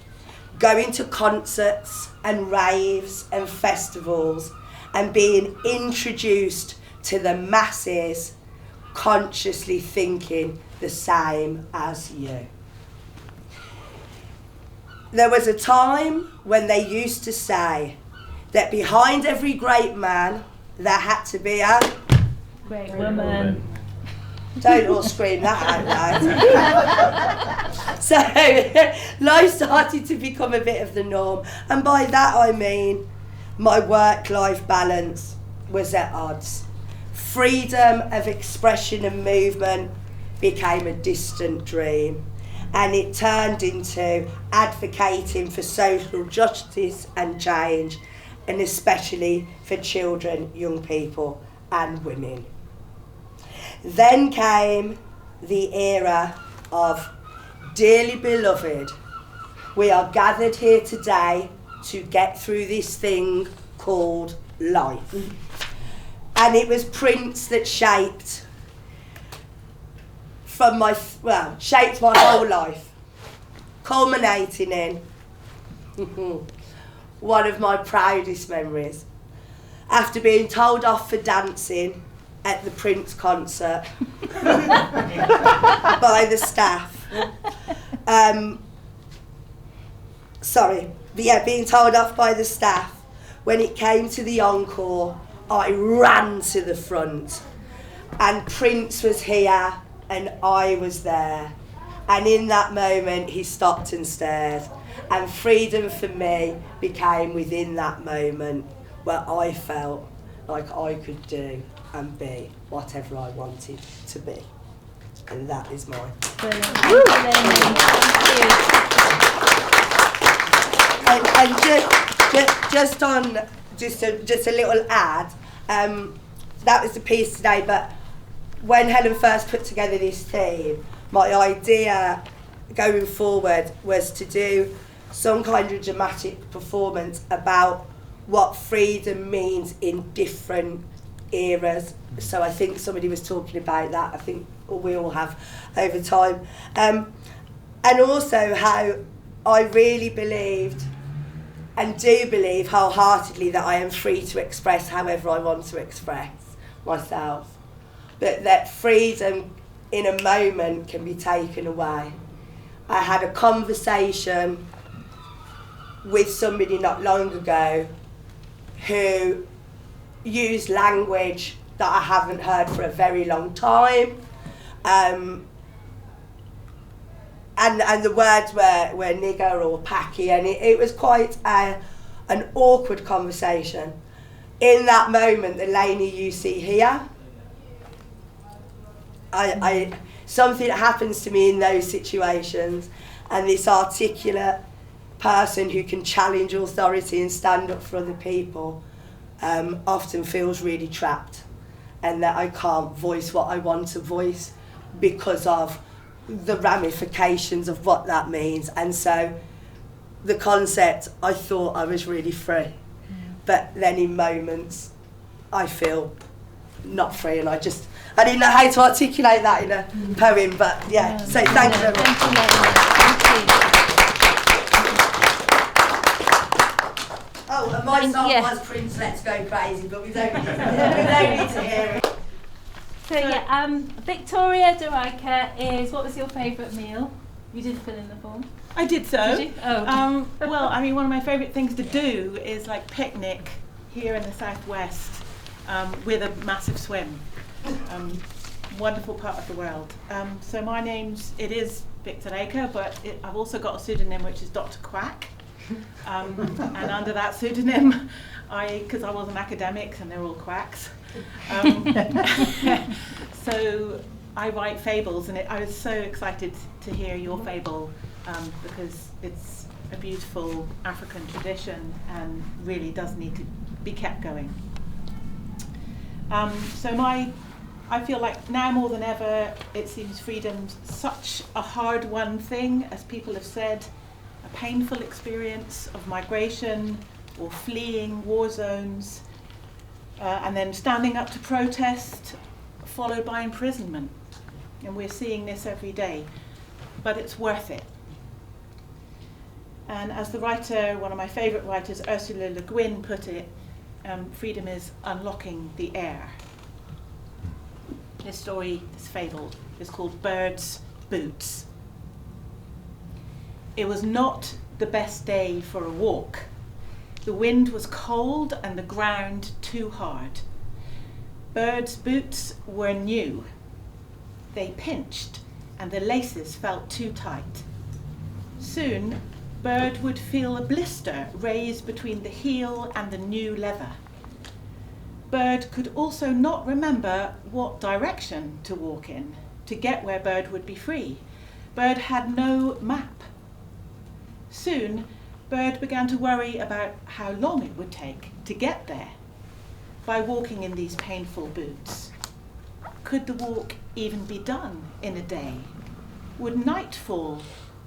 going to concerts and raves and festivals and being introduced to the masses, consciously thinking the same as you. There was a time when they used to say that behind every great man there had to be a Great woman. Don't all scream that out loud. So life started to become a bit of the norm, and by that I mean my work-life balance was at odds. Freedom of expression and movement became a distant dream, and it turned into advocating for social justice and change, and especially for children, young people and women. Then came the era of dearly beloved, we are gathered here today to get through this thing called life. And it was Prince that shaped my whole life, culminating in one of my proudest memories. After being told off for dancing at the Prince concert by the staff. Being told off by the staff. When it came to the encore, I ran to the front, and Prince was here and I was there, And in that moment, he stopped and stared. And freedom for me became within that moment where I felt like I could do and be whatever I wanted to be. And that is mine. Brilliant. Thank you, Lainey. Thank you. And just a little ad, that was the piece today, but when Helen first put together this theme, my idea going forward was to do some kind of dramatic performance about what freedom means in different eras. So I think somebody was talking about that, I think we all have over time. And also how I really believed and do believe wholeheartedly that I am free to express however I want to express myself. But that freedom in a moment can be taken away. I had a conversation with somebody not long ago who used language that I haven't heard for a very long time. And the words were nigger or packy, and it was quite an awkward conversation. In that moment, the Lainey you see here, something happens to me in those situations, and this articulate person who can challenge authority and stand up for other people often feels really trapped, and that I can't voice what I want to voice because of the ramifications of what that means. And so the concept, I thought I was really free, but then in moments I feel not free, and I didn't know how to articulate that in a poem, but yeah, so thank you very much. Thank you, Lainey. Thank you. Oh, and my song Yeah. was Prince Let's Go Crazy, but we don't need to hear it. So yeah, Victoria De Rijker is, what was your favourite meal? You did fill in the form. I did so. Did you? Oh. Well, I mean, one of my favourite things to do is like picnic here in the southwest with a massive swim. Wonderful part of the world. So my it is Victor Aker, but I've also got a pseudonym which is Dr. Quack. And under that pseudonym, because I was an academic and they're all quacks, so I write fables, and I was so excited to hear your fable because it's a beautiful African tradition and really does need to be kept going. I feel like now more than ever, it seems freedom's such a hard-won thing, as people have said, a painful experience of migration or fleeing war zones, and then standing up to protest, followed by imprisonment. And we're seeing this every day, but it's worth it. And as the writer, one of my favourite writers, Ursula Le Guin, put it, freedom is unlocking the air. This story, this fable, is called Bird's Boots. It was not the best day for a walk. The wind was cold and the ground too hard. Bird's boots were new. They pinched and the laces felt too tight. Soon, Bird would feel a blister raise between the heel and the new leather. Bird could also not remember what direction to walk in to get where Bird would be free. Bird had no map. Soon, Bird began to worry about how long it would take to get there by walking in these painful boots. Could the walk even be done in a day? Would night fall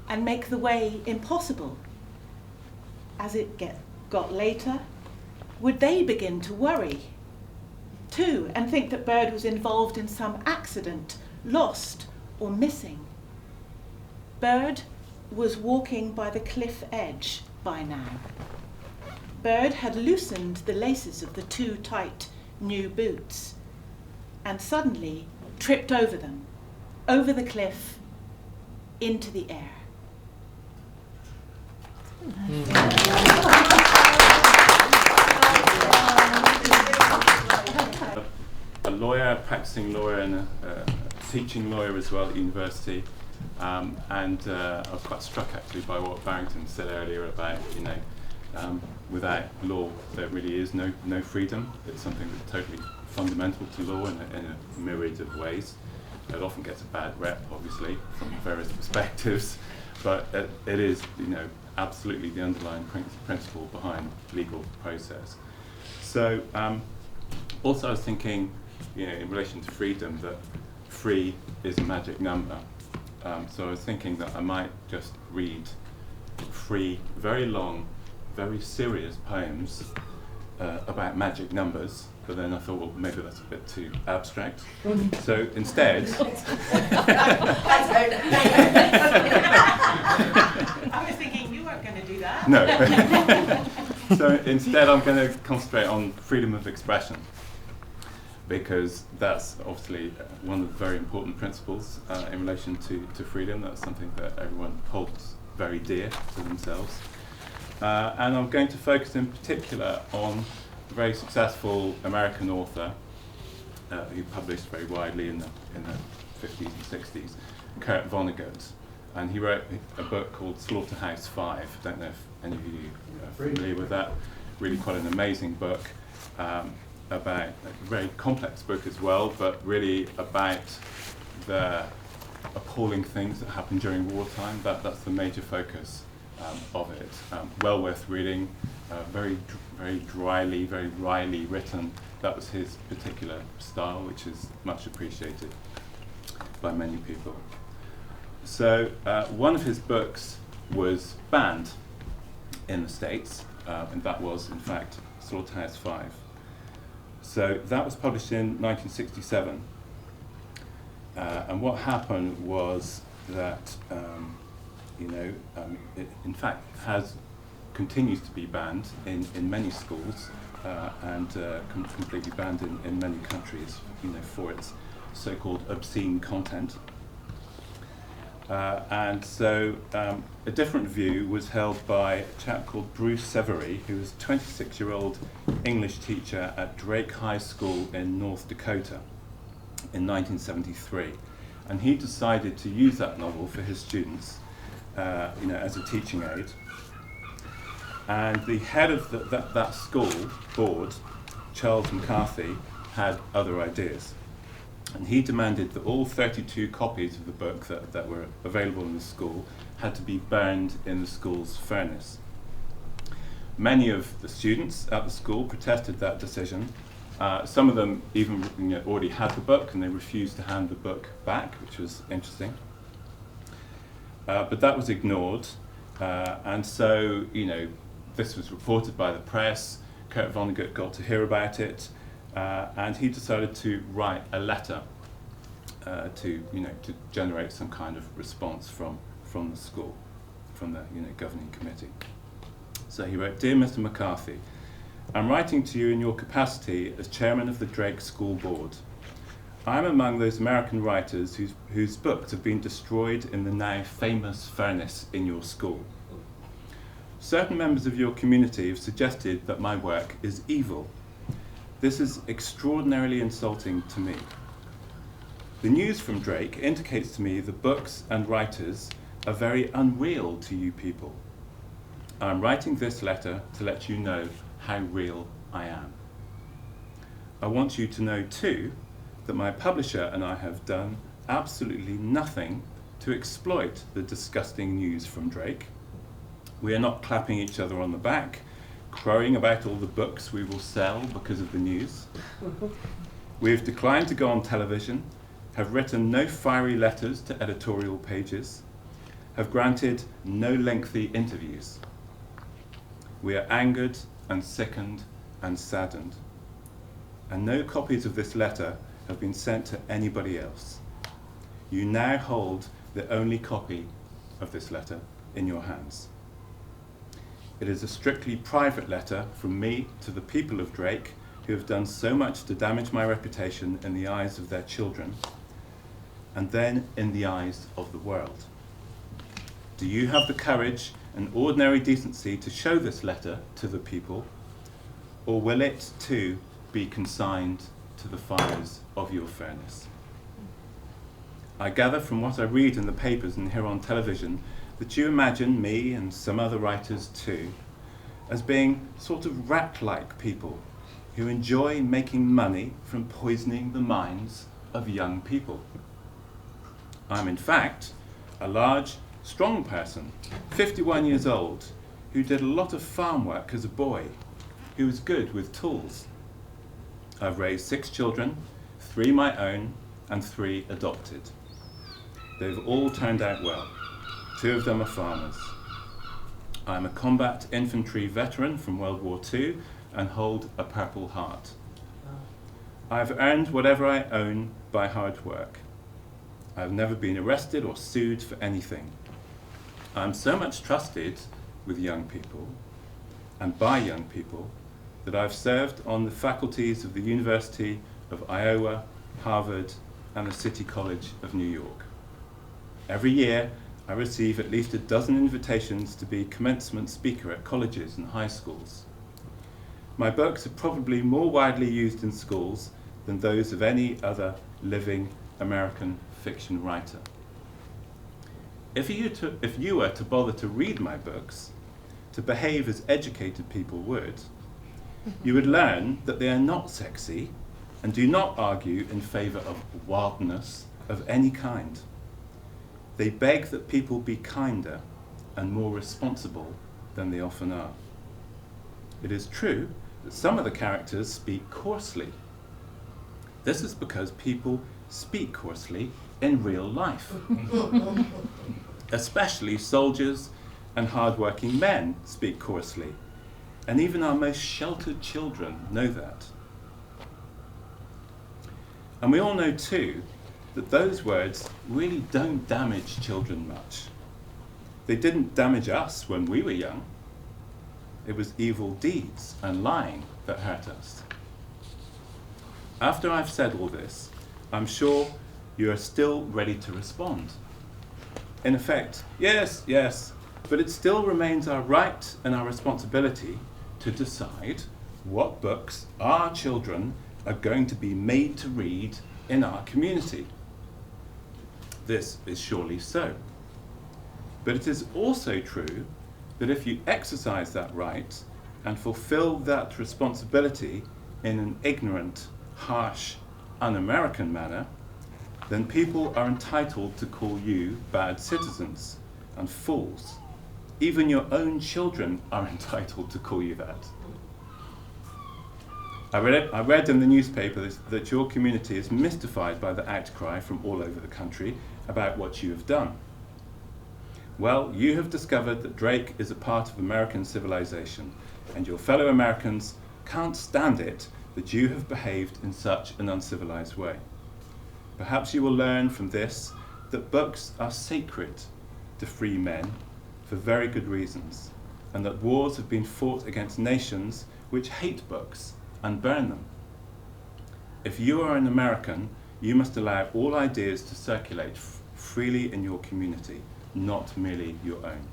and make the way impossible? As it got later, would they begin to worry too, and think that Bird was involved in some accident, lost or missing? Bird was walking by the cliff edge by now. Bird had loosened the laces of the too tight new boots and suddenly tripped over them, over the cliff, into the air. A lawyer, practicing lawyer, and a teaching lawyer as well at university. And I was quite struck actually by what Barrington said earlier about, without law there really is no freedom. It's something that's totally fundamental to law in a myriad of ways. It often gets a bad rep, obviously, from various perspectives, but it is, absolutely the underlying principle behind legal process. So, also I was thinking, in relation to freedom, that free is a magic number. So I was thinking that I might just read 3 very long, very serious poems about magic numbers, but then I thought, well, maybe that's a bit too abstract. So instead, I was thinking you weren't going to do that. no. So instead, I'm going to concentrate on freedom of expression, because that's obviously one of the very important principles in relation to freedom. That's something that everyone holds very dear to themselves. And I'm going to focus in particular on a very successful American author who published very widely in the 50s and 60s, Kurt Vonnegut. And he wrote a book called Slaughterhouse-Five. I don't know if any of you are familiar with that. Really quite an amazing book. About a very complex book as well, but really about the appalling things that happened during wartime. That's the major focus of it. Well worth reading, very dryly, very wryly written. That was his particular style, which is much appreciated by many people. So one of his books was banned in the States, and that was, in fact, Slaughterhouse-Five. So that was published in 1967, and what happened was that it in fact continues to be banned in many schools and completely banned in many countries, for its so-called obscene content. And so a different view was held by a chap called Bruce Severy, who was a 26-year-old English teacher at Drake High School in North Dakota in 1973. And he decided to use that novel for his students, as a teaching aid. And the head of that school board, Charles McCarthy, had other ideas. And he demanded that all 32 copies of the book that were available in the school had to be burned in the school's furnace. Many of the students at the school protested that decision. Some of them even already had the book, and they refused to hand the book back, which was interesting. But that was ignored, and so this was reported by the press. Kurt Vonnegut got to hear about it, and he decided to write a letter to generate some kind of response from the school, from the governing committee. So he wrote, "Dear Mr. McCarthy, I'm writing to you in your capacity as chairman of the Drake School Board. I am among those American writers whose books have been destroyed in the now famous furnace in your school. Certain members of your community have suggested that my work is evil. This is extraordinarily insulting to me. The news from Drake indicates to me the books and writers are very unreal to you people. I'm writing this letter to let you know how real I am. I want you to know too that my publisher and I have done absolutely nothing to exploit the disgusting news from Drake. We are not clapping each other on the back, crowing about all the books we will sell because of the news. We have declined to go on television, have written no fiery letters to editorial pages, have granted no lengthy interviews. We are angered and sickened and saddened, and no copies of this letter have been sent to anybody else. You now hold the only copy of this letter in your hands. It is a strictly private letter from me to the people of Drake who have done so much to damage my reputation in the eyes of their children, and then in the eyes of the world. Do you have the courage and ordinary decency to show this letter to the people, or will it too be consigned to the fires of your furnace? I gather from what I read in the papers and hear on television that you imagine me and some other writers too as being sort of rat-like people who enjoy making money from poisoning the minds of young people. I'm in fact a large, strong person, 51 years old, who did a lot of farm work as a boy, who was good with tools. I've raised 6 children, 3 my own and 3 adopted. They've all turned out well. 2 of them are farmers. I'm a combat infantry veteran from World War II and hold a Purple Heart. I've earned whatever I own by hard work. I've never been arrested or sued for anything. I'm so much trusted with young people and by young people that I've served on the faculties of the University of Iowa, Harvard, and the City College of New York. Every year, I receive at least a dozen invitations to be commencement speaker at colleges and high schools. My books are probably more widely used in schools than those of any other living American fiction writer. If you were to bother to read my books, to behave as educated people would, you would learn that they are not sexy and do not argue in favour of wildness of any kind. They beg that people be kinder and more responsible than they often are. It is true that some of the characters speak coarsely. This is because people speak coarsely in real life. Especially soldiers and hard-working men speak coarsely, and even our most sheltered children know that. And we all know too that those words really don't damage children much. They didn't damage us when we were young. It was evil deeds and lying that hurt us. After I've said all this, I'm sure you are still ready to respond. In effect, yes, yes, but it still remains our right and our responsibility to decide what books our children are going to be made to read in our community. This is surely so. But it is also true that if you exercise that right and fulfill that responsibility in an ignorant, harsh, un-American manner, then people are entitled to call you bad citizens and fools. Even your own children are entitled to call you that. I read in the newspaper that your community is mystified by the outcry from all over the country about what you have done. Well, you have discovered that Drake is a part of American civilization, and your fellow Americans can't stand it that you have behaved in such an uncivilized way. Perhaps you will learn from this that books are sacred to free men for very good reasons, and that wars have been fought against nations which hate books and burn them. If you are an American, you must allow all ideas to circulate freely in your community, not merely your own.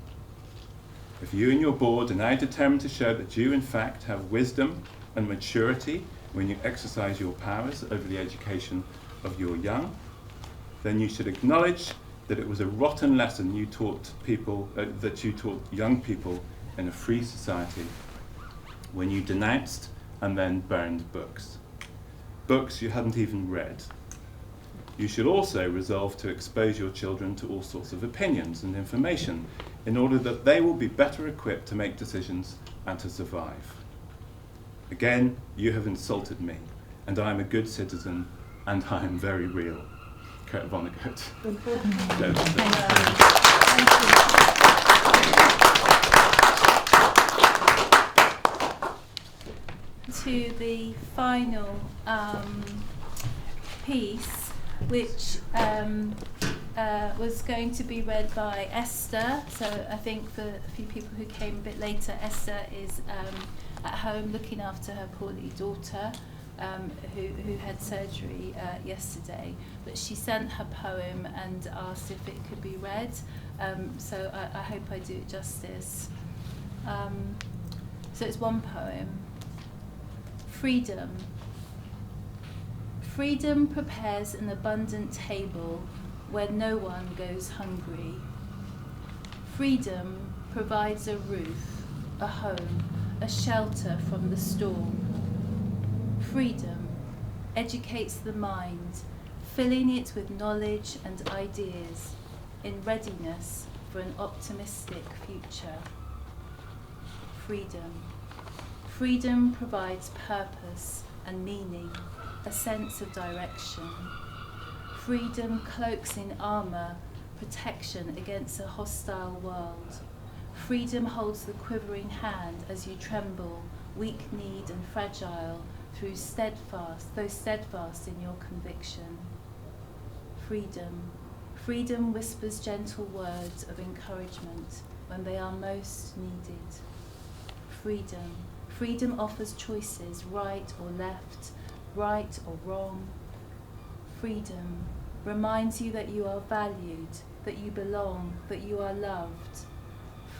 If you and your board are now determined to show that you in fact have wisdom and maturity when you exercise your powers over the education of your young, then you should acknowledge that it was a rotten lesson you taught people, that you taught young people in a free society when you denounced and then burned books. Books you hadn't even read. You should also resolve to expose your children to all sorts of opinions and information in order that they will be better equipped to make decisions and to survive. Again, you have insulted me, and I am a good citizen, and I am very real. Kurt Vonnegut. To the final piece, which was going to be read by Esther. So I think for a few people who came a bit later, Esther is at home looking after her poorly daughter, who had surgery yesterday. But she sent her poem and asked if it could be read. So I hope I do it justice. So it's one poem. Freedom. Freedom prepares an abundant table where no one goes hungry. Freedom provides a roof, a home, a shelter from the storm. Freedom educates the mind, filling it with knowledge and ideas, in readiness for an optimistic future. Freedom. Freedom provides purpose and meaning, a sense of direction. Freedom cloaks in armour protection against a hostile world. Freedom holds the quivering hand as you tremble, weak-kneed and fragile, though steadfast in your conviction. Freedom. Freedom whispers gentle words of encouragement when they are most needed. Freedom. Freedom offers choices, right or left, right or wrong. Freedom reminds you that you are valued, that you belong, that you are loved.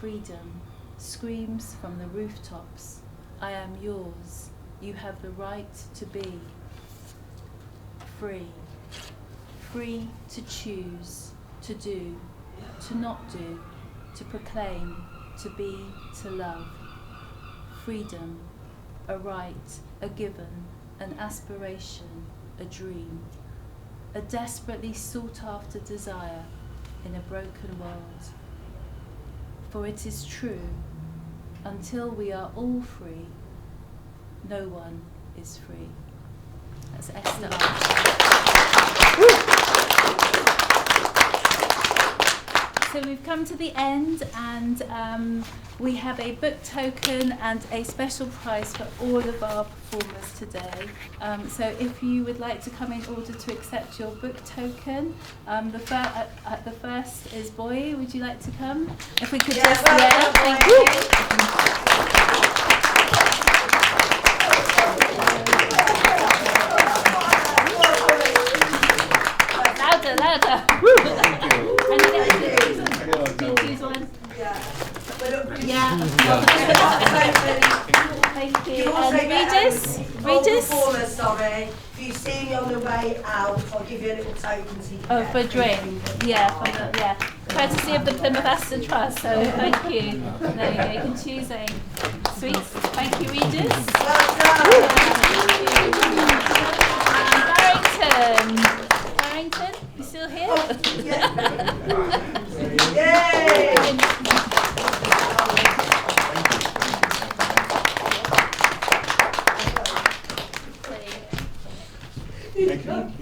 Freedom screams from the rooftops, I am yours, you have the right to be. Free. Free to choose, to do, to not do, to proclaim, to be, to love. Freedom, a right, a given, an aspiration, a dream, a desperately sought after desire in a broken world. For it is true, until we are all free, no one is free. That's Esther Archer. So we've come to the end, and we have a book token and a special prize for all of our performers today. So if you would like to come in order to accept your book token, the first is Boy. Would you like to come? If we could just, thank you. Louder. Yeah. Thank you. Readers? Sorry. If you see me on the way out, I'll give you a little token. So you can For a drink. Yeah, courtesy of the Plymouth Aston Trust. So thank you. There you go. You can choose a sweet. Thank you, readers. Barrington, you still here? Yay!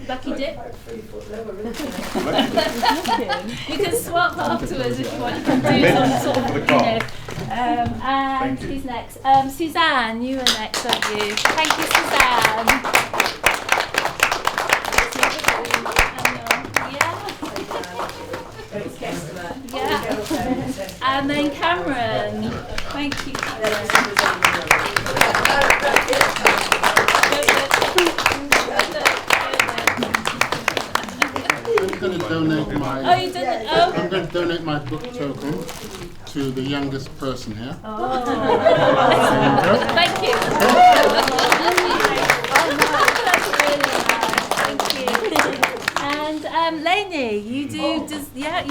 Lucky dip. You can swap afterwards if you want. You can do some sort of, and who's next? Suzanne, you are next, aren't you? Thank you, Suzanne. Yeah. And then Cameron. Thank you, Cameron. I'm going to donate my. Oh, you didn't. Oh. I'm going to donate my book token to the youngest person here. Oh. Thank you. Thank you. And Lainey, you do.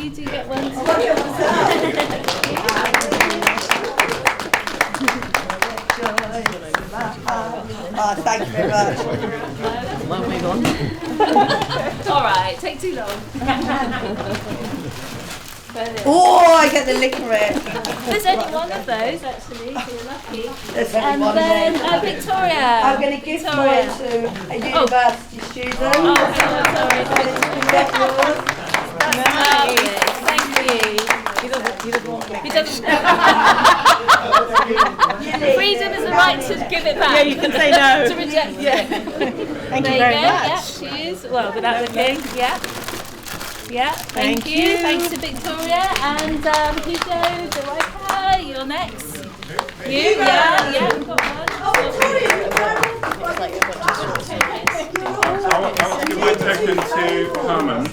You do get one. Oh, thank you very much. Well, move on. All right, take too long. Oh, I get the licorice. There's only one of those, actually, so you're lucky. There's only And one then there. Victoria. I'm going to give mine to a university student. Oh, sorry. Get yours. Thank you. He doesn't want it. He doesn't. Freedom is the right to give it back. Yeah, you can say no. To reject it. Thank there you very go. much. Yeah, choose. Well, without looking. Yeah. Yeah. Thank you. Thanks to Victoria and Hugo De Wyker. You're next. You? Yeah. We've got one. I want to give my token to Carmen,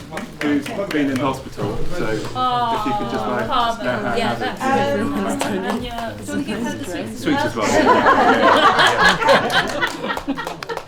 who's been in hospital. So if you could just like Carmen. Yeah, have that's good. And do you want to give her the sweets as well? sweets as well.